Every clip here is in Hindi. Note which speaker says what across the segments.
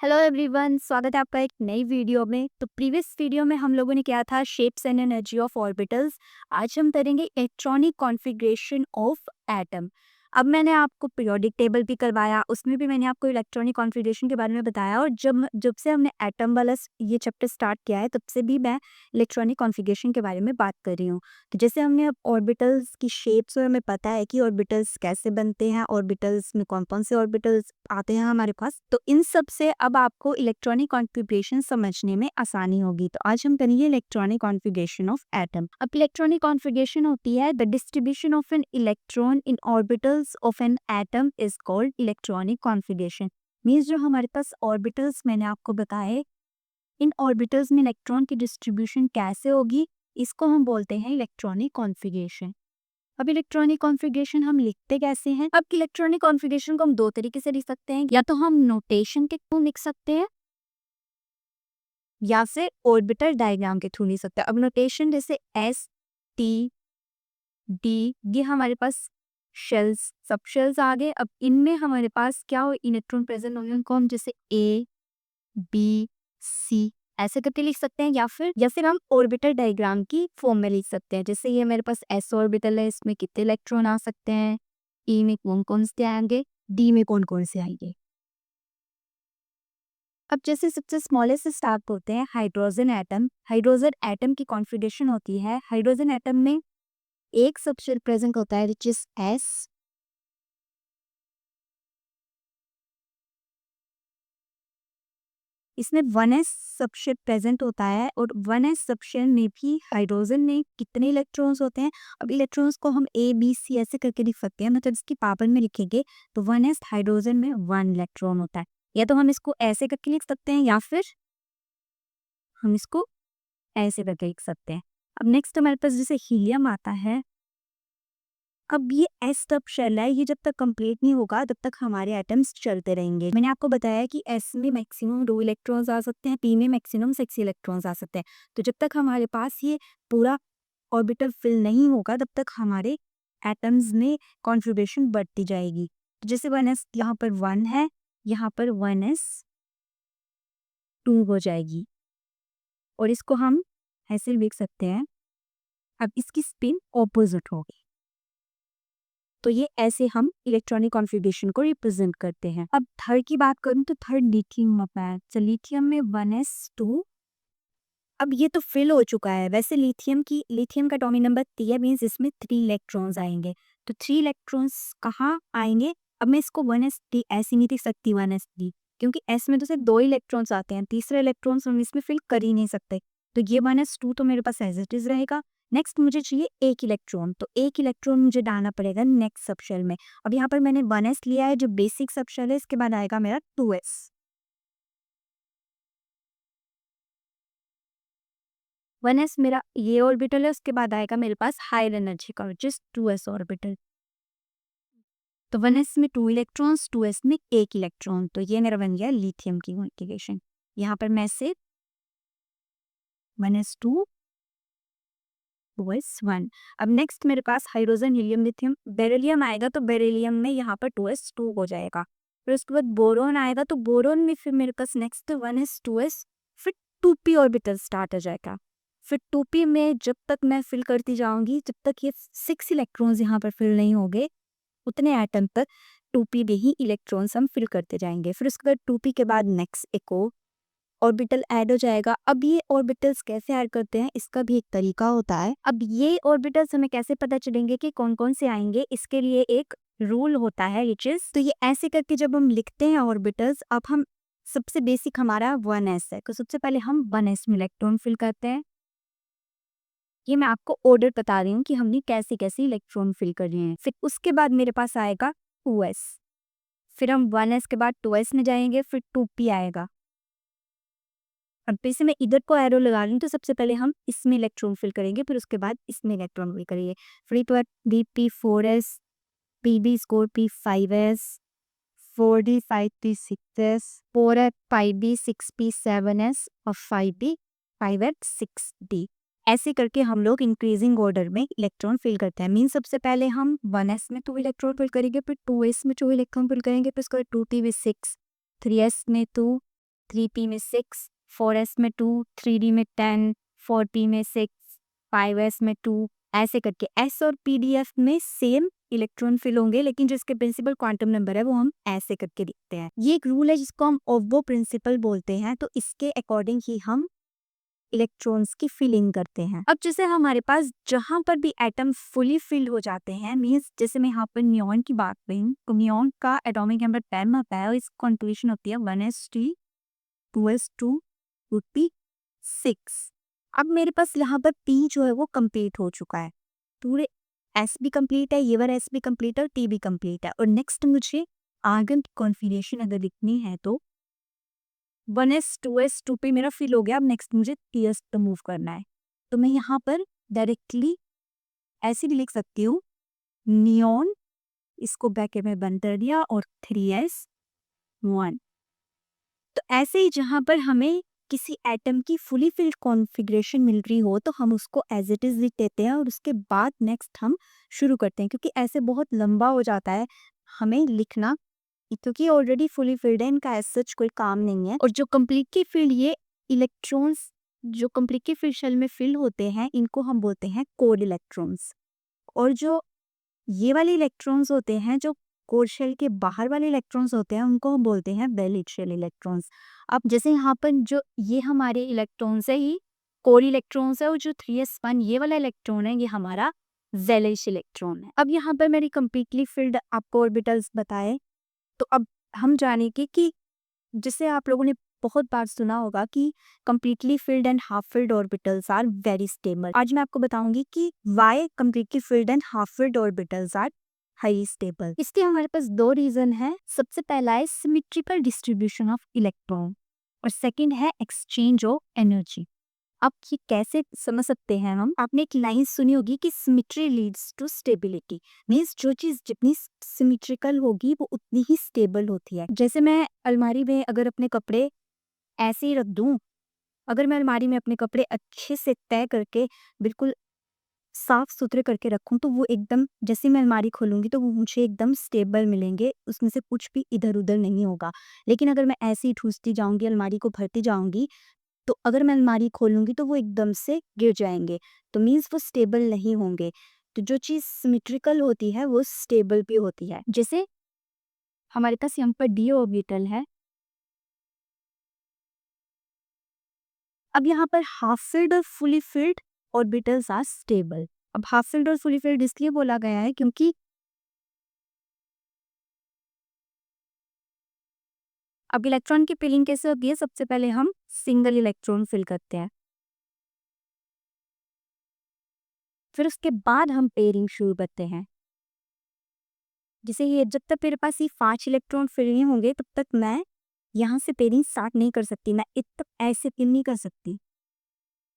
Speaker 1: हेलो एवरीवन, स्वागत है आपका एक नई वीडियो में। तो प्रीवियस वीडियो में हम लोगों ने किया था shapes and energy of orbitals. आज हम करेंगे इलेक्ट्रॉनिक कॉन्फ़िगरेशन ऑफ एटम। अब मैंने आपको पीरियोडिक टेबल भी करवाया, उसमें भी मैंने आपको इलेक्ट्रॉनिक कॉन्फ़िगरेशन के बारे में बताया। और जब जब से हमने एटम वाला ये चैप्टर स्टार्ट किया है, तब से भी मैं इलेक्ट्रॉनिक कॉन्फ़िगरेशन के बारे में बात कर रही हूँ। तो जैसे हमने अब ऑर्बिटल्स की शेप्स और हमें पता है कि ऑर्बिटल्स कैसे बनते हैं, ऑर्बिटल्स में कौन कौन से ऑर्बिटल्स आते हैं हमारे पास, तो इन सब से अब आपको इलेक्ट्रॉनिक कॉन्फ़िगरेशन समझने में आसानी होगी। तो आज हम करेंगे इलेक्ट्रॉनिक कॉन्फ़िगरेशन ऑफ एटम। अब इलेक्ट्रॉनिक कॉन्फ़िगरेशन होती है the distribution of an electron in orbitals of an atom is called electronic configuration. Means जो हमारे पास ऑर्बिटल्स मैंने आपको बताए, इन ऑर्बिटल्स में इलेक्ट्रॉन की डिस्ट्रीब्यूशन कैसे होगी, इसको हम बोलते हैं इलेक्ट्रॉनिक कॉन्फ़िगरेशन। अब इलेक्ट्रॉनिक कॉन्फ़िगरेशन हम लिखते कैसे हैं? अब इलेक्ट्रॉनिक कॉन्फ़िगरेशन को हम दो तरीके से लिख सकते हैं, या तो हम नोटेशन के थ्रू लिख सकते हैं या फिर ऑर्बिटल डायग्राम के थ्रू लिख सकते हैं। अब नोटेशन जैसे एस टी डी, ये हमारे पास शेल्स, सब शेल्स आ गए। अब इनमें हमारे पास क्या हो, इलेक्ट्रॉन प्रेजेंट होंगे, उनको हम जैसे ए बी सी ऐसे करके लिख सकते हैं, या फिर हम ऑर्बिटल डायग्राम की फॉर्म में लिख सकते हैं। जैसे ये मेरे पास एस ऑर्बिटल है, इसमें कितने इलेक्ट्रॉन आ सकते हैं, ई में कौन कौन से आएंगे, डी में कौन कौन से आएंगे। अब जैसे सबसे स्मॉलेस्ट से स्टार्ट होते हैं हाइड्रोजन एटम। हाइड्रोजन एटम की कॉन्फ़िगरेशन होती है, हाइड्रोजन एटम में एक सबशेल प्रेजेंट होता है विच इज एस। इसमें 1s सबशेल प्रेजेंट होता है, और 1s सबशेल में भी हाइड्रोजन में कितने इलेक्ट्रॉन्स होते हैं। अब इलेक्ट्रॉन्स को हम ए बी सी ऐसे करके लिख सकते हैं, मतलब इसकी पावर में लिखेंगे तो 1s हाइड्रोजन में 1 इलेक्ट्रॉन होता है। या तो हम इसको ऐसे करके लिख सकते हैं, या फिर हम इसको ऐसे करके लिख सकते हैं। अब नेक्स्ट हमारे पास जैसे हीलियम आता है। अब ये एस सब शेल है, ये जब तक कंप्लीट नहीं होगा तब तक हमारे एटम्स चलते रहेंगे। मैंने आपको बताया कि एस में मैक्सिमम 2 इलेक्ट्रॉन्स आ सकते हैं, पी में मैक्सिमम 6 इलेक्ट्रॉन्स आ सकते हैं। तो जब तक हमारे पास ये पूरा ऑर्बिटल फिल नहीं होगा, तब तक हमारे एटम्स में कॉन्फ़िगरेशन बढ़ती जाएगी। तो जैसे 1s यहाँ पर 1 है, यहाँ पर 1s 2 हो जाएगी, और इसको हम ऐसे लिख सकते हैं। अब इसकी स्पिन ऑपोजिट होगी, तो ये ऐसे हम इलेक्ट्रॉनिक कॉन्फ़िगरेशन को रिप्रेजेंट करते हैं। अब थर्ड की बात करूं तो थर्ड लिथियम होता है। तो लिथियम में 1s2। अब ये तो फिल हो चुका है। वैसे लिथियम का एटॉमिक नंबर 3 है, मीन्स इसमें 3 इलेक्ट्रॉन्स आएंगे। तो 3 इलेक्ट्रॉन्स कहाँ आएंगे? अब मैं इसको 1s3 ऐसे नहीं लिख सकती, 1s3, क्योंकि s में तो सिर्फ 2 इलेक्ट्रॉन्स आते हैं, तीसरा इलेक्ट्रॉन्स हम इसमें फिल कर ही नहीं सकते। तो ये 1s2 तो मेरे पास एज इट इज रहेगा। नेक्स्ट मुझे चाहिए एक इलेक्ट्रॉन, तो एक इलेक्ट्रॉन मुझे डालना पड़ेगा नेक्स्ट सबशेल में। अब यहाँ पर मैंने 1s लिया है जो बेसिक सबशेल है, इसके बाद आएगा मेरा 2s। 1s मेरा ये ऑर्बिटल है, उसके बाद आएगा मेरे पास हायर एनर्जी का विच इज 2s ऑर्बिटल। तो 1s में 2 इलेक्ट्रॉन्स, 2s में एक इलेक्ट्रॉन, तो ये मेरा बन गया लिथियम की कॉन्फ़िगरेशन। यहाँ पर मैं से 1s2 2s1। अब नेक्स्ट मेरे पास हाइड्रोजन हीलियम लिथियम बेरिलियम आएगा, तो बेरिलियम में यहाँ पर 2s2 हो जाएगा। फिर उसके बाद बोरोन आएगा, तो बोरोन में फिर मेरे पास नेक्स्ट 1s 2s, फिर 2p ऑर्बिटल स्टार्ट हो जाएगा। फिर 2p में जब तक मैं फिल करती जाऊंगी, जब तक ये 6 इलेक्ट्रॉन्स यहाँ पर फिल नहीं होंगे, उतने एटम तक 2p में ही इलेक्ट्रॉन्स हम फिल करते जाएंगे। फिर उसके बाद 2p के बाद नेक्स्ट एक और ऑर्बिटल ऐड हो जाएगा। अब ये ऑर्बिटल्स कैसे ऐड करते हैं, इसका भी एक तरीका होता है। अब ये ऑर्बिटल्स हमें कैसे पता चलेंगे कि कौन कौन से आएंगे, इसके लिए एक रूल होता है विच इज, तो ये ऐसे करके जब हम लिखते हैं ऑर्बिटल्स, अब हम सबसे बेसिक हमारा 1s है, तो सबसे पहले हम 1s में इलेक्ट्रॉन फिल करते हैं। ये मैं आपको ऑर्डर बता रही हूँ कि हमने कैसे कैसे इलेक्ट्रॉन फिल कर रहे हैं। फिर उसके बाद मेरे पास आएगा 2s, फिर हम 1s के बाद 2s में जाएंगे, फिर 2p आएगा। अब फिर से मैं इधर को एरो लगा रही हूँ, तो सबसे पहले हम इसमें इलेक्ट्रॉन फिल करेंगे, फिर उसके बाद इसमें इलेक्ट्रॉन फिल करेंगे। फिर तो B P 4s, P B स्कोर P 5s, 4d 5p 6s, 4f 5b 6p 7s, और 5b 5f 6d। ऐसे करके हम लोग इंक्रीजिंग ऑर्डर में इलेक्ट्रॉन फिल करते हैं। मीन सबसे पहले हम 1s में 2 इलेक्ट्रॉन फिल करेंगे, फिर 2s में 2 इलेक्ट्रॉन फिल करेंगे, फिर उसके बाद 2p में 6, 3s में 2, 3p में 6, 4s में 2, 3d में 10, 4p में 6, 5s में 2, ऐसे करके s और pdf में सेम इलेक्ट्रॉन फिल होंगे, लेकिन जो इसके प्रिंसिपल क्वांटम नंबर है वो हम ऐसे करके लिखते हैं। ये एक रूल है जिसको हम ऑब्बो प्रिंसिपल बोलते हैं। तो इसके अकॉर्डिंग ही हम इलेक्ट्रॉन्स की फिलिंग करते हैं। अब जैसे हमारे पास जहां पर भी एटम फुली फिल हो जाते हैं, मीन्स जैसे मैं यहाँ पर नियॉन की बात करूँ तो नियॉन का एटॉमिक नंबर 10 होता है और इसकी कॉन्ट्रीब्यूशन होती है 1s3, 2s2 would be 6। अब मेरे पास यहाँ पर P जो है वो कंप्लीट हो चुका है, पूरे S भी कंप्लीट है, ये वाला S भी कंप्लीट है और T भी कंप्लीट है। और नेक्स्ट मुझे आर्गन की कॉन्फिगरेशन अगर लिखनी है तो 1s 2s 2p मेरा फिल हो गया। अब नेक्स्ट मुझे ts पे मूव करना है, तो मैं यहाँ पर डायरेक्टली ऐसे भी लिख सकती हूँ, नियॉन, इसको ब्रैकेट में बंद कर दिया और 3s 1। तो ऐसे ही जहाँ पर हमें किसी एटम की फुली फिल्ड कॉन्फ़िगरेशन मिल रही हो तो हम उसको एज इट इज़ लिख देते हैं और उसके बाद नेक्स्ट हम शुरू करते हैं, क्योंकि ऐसे बहुत लंबा हो जाता है हमें लिखना, क्योंकि ऑलरेडी फुली फिल्ड है, इनका एज सच कोई काम नहीं है। और जो कम्प्लीटली फिल्ड ये इलेक्ट्रॉन्स जो कम्प्लीटली फिल्ड शेल में फिल होते हैं इनको हम बोलते हैं कोर इलेक्ट्रॉन्स। और जो ये वाले इलेक्ट्रॉन्स होते हैं, जो कोर शेल के बाहर वाले इलेक्ट्रॉन्स होते हैं, उनको हम बोलते हैं वैलिड शेल इलेक्ट्रॉन्स। अब जैसे यहाँ पर जो ये हमारे इलेक्ट्रॉन्स है, ये कोर इलेक्ट्रॉन्स है और जो 3s1 ये वाला इलेक्ट्रॉन है ये हमारा वैलिड इलेक्ट्रॉन है। अब यहाँ पर मैंने कम्प्लीटली फिल्ड आपको ऑर्बिटल्स बताए, तो अब हम जानेंगे कि जिसे आप लोगों ने बहुत बार सुना होगा कि completely filled and half filled orbitals are very stable. आज मैं आपको बताऊंगी कि why completely filled and half filled orbitals are high stable. इसके हमारे पास दो रीजन है। सबसे पहला है सिमेट्रिकल डिस्ट्रीब्यूशन ऑफ इलेक्ट्रॉन और सेकंड है एक्सचेंज ऑफ एनर्जी। अब ये कैसे समझ सकते हैं हम? आपने एक लाइन सुनी होगी कि symmetry leads to stability, means जो चीज जितनी सिमेट्रिकल होगी वो उतनी ही स्टेबल होती है। जैसे मैं अलमारी में अगर अपने कपड़े ऐसे ही रख दूं, अगर मैं अलमारी में अपने कपड़े अच्छे से तय करके बिल्कुल साफ सुथरे करके रखूं तो वो एकदम, जैसे मैं अलमारी खोलूंगी तो वो मुझे एकदम स्टेबल मिलेंगे, उसमें से कुछ भी इधर उधर नहीं होगा। लेकिन अगर मैं ऐसे ही ठूसती जाऊंगी, अलमारी को भरती जाऊंगी, तो अगर मैं अलमारी खोलूंगी तो वो एकदम से गिर जाएंगे, तो मीन्स वो स्टेबल नहीं होंगे। तो जो चीज़ सिमेट्रिकल होती है वो स्टेबल भी होती है। जैसे हमारे पास यहाँ पर डी ऑर्बिटल है, अब यहाँ पर हाफ फिल्ड और fully filled orbitals are stable. अब हाफ फिल्ड और फुली फिल्ड इसलिए बोला गया है क्योंकि अब इलेक्ट्रॉन की फिलिंग कैसे होती है, सबसे पहले हम सिंगल इलेक्ट्रॉन फिल करते हैं, फिर उसके बाद हम पेयरिंग शुरू करते हैं। जैसे ये जब तक मेरे पास ये 5 इलेक्ट्रॉन फिल नहीं होंगे तब तक मैं यहाँ से पेयरिंग स्टार्ट नहीं कर सकती, मैं इतना ऐसे पिन नहीं कर सकती।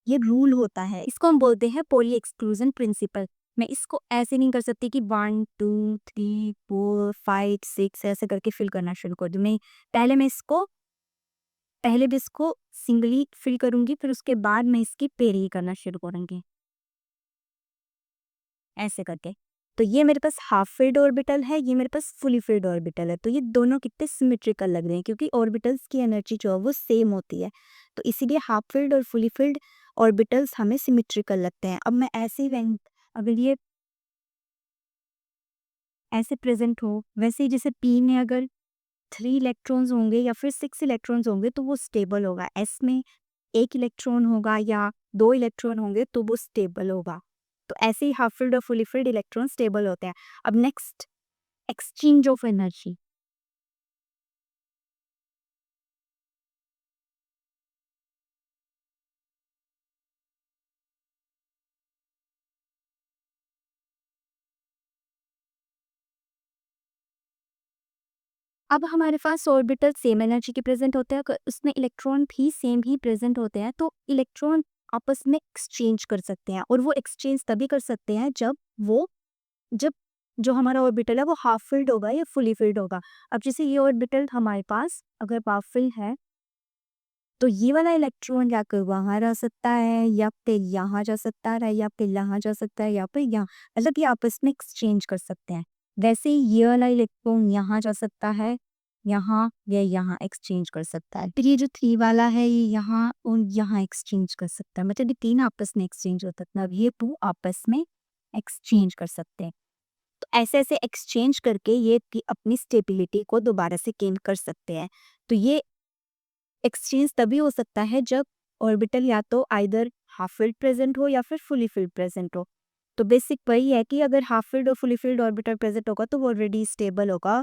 Speaker 1: ये रूल होता है, इसको हम बोलते हैं पॉली एक्सक्लूजन प्रिंसिपल। मैं इसको ऐसे नहीं कर सकती कि 1 2 3 4 5 6 ऐसे करके फिल करना शुरू कर दूँ। मैं पहले भी इसको सिंगली फिल करूंगी, फिर उसके बाद मैं इसकी पेयरिंग करना शुरू करूंगी ऐसे करके। तो ये मेरे पास हाफ फिल्ड ऑर्बिटल है, ये मेरे पास फुली फिल्ड ऑर्बिटल है। तो ये दोनों कितने सिमेट्रिकल लग रहे हैं क्योंकि ऑर्बिटल्स की एनर्जी जो है वो सेम होती है, तो इसीलिए हाफ फिल्ड और फुली फिल्ड ऑर्बिटल्स हमें सिमेट्रिकल लगते हैं। अब मैं ऐसे ही अगर ये ऐसे प्रेजेंट हो, वैसे ही जैसे पी में अगर 3 इलेक्ट्रॉन्स होंगे या फिर 6 इलेक्ट्रॉन्स होंगे तो वो स्टेबल होगा। एस में 1 इलेक्ट्रॉन होगा या 2 इलेक्ट्रॉन होंगे तो वो स्टेबल होगा। तो ऐसे ही हाफ फिल्ड और फुली फिल्ड इलेक्ट्रॉन स्टेबल होते हैं। अब नेक्स्ट, एक्सचेंज ऑफ एनर्जी। अब हमारे पास ऑर्बिटल सेम एनर्जी के प्रेजेंट होते हैं, उसमें इलेक्ट्रॉन भी सेम ही प्रेजेंट होते हैं, तो इलेक्ट्रॉन आपस में एक्सचेंज कर सकते हैं। और वो एक्सचेंज तभी कर सकते हैं जब जो हमारा ऑर्बिटल है वो हाफ फिल्ड होगा या फुली फिल्ड होगा। अब जैसे ये ऑर्बिटल हमारे पास अगर हाफ फिल्ड है तो ये वाला इलेक्ट्रॉन या फिर वहां जा सकता है या फिर यहाँ जा सकता है या फिर यहाँ जा सकता है या फिर यहाँ, मतलब ये आपस में एक्सचेंज कर सकते हैं। वैसे ही ये वाला इलेक्ट्रॉन यहाँ जा सकता है यहाँ या यहाँ एक्सचेंज कर सकता है। फिर ये जो 3 वाला है ये यहाँ और यहाँ एक्सचेंज कर सकता है, मतलब ये 3 आपस में एक्सचेंज होता है, मतलब ये 2 आपस में एक्सचेंज कर सकते हैं। तो ऐसे-ऐसे एक्सचेंज करके ये अपनी स्टेबिलिटी को दोबारा से गेन कर सकते हैं। तो ये एक्सचेंज तभी हो सकता है जब ऑर्बिटल या तो आइदर हाफ फिल्ड प्रेजेंट हो या फिर फुली फिल्ड प्रेजेंट हो। तो बेसिक वही है कि अगर हाफ फिल्ड और फुली फिल्ड ऑर्बिटल प्रेजेंट होगा तो वो ऑलरेडी स्टेबल होगा।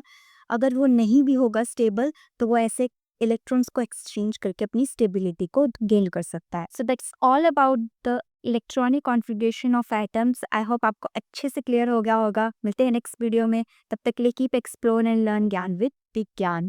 Speaker 1: अगर वो नहीं भी होगा स्टेबल तो वो ऐसे इलेक्ट्रॉन्स को एक्सचेंज करके अपनी स्टेबिलिटी को गेन कर सकता है। So that's all about the electronic configuration of atoms. I hope आपको अच्छे से क्लियर हो गया होगा। मिलते हैं नेक्स्ट वीडियो में, तब तक के लिए कीप एक्सप्लोर एंड लर्न ज्ञान विद विज्ञान।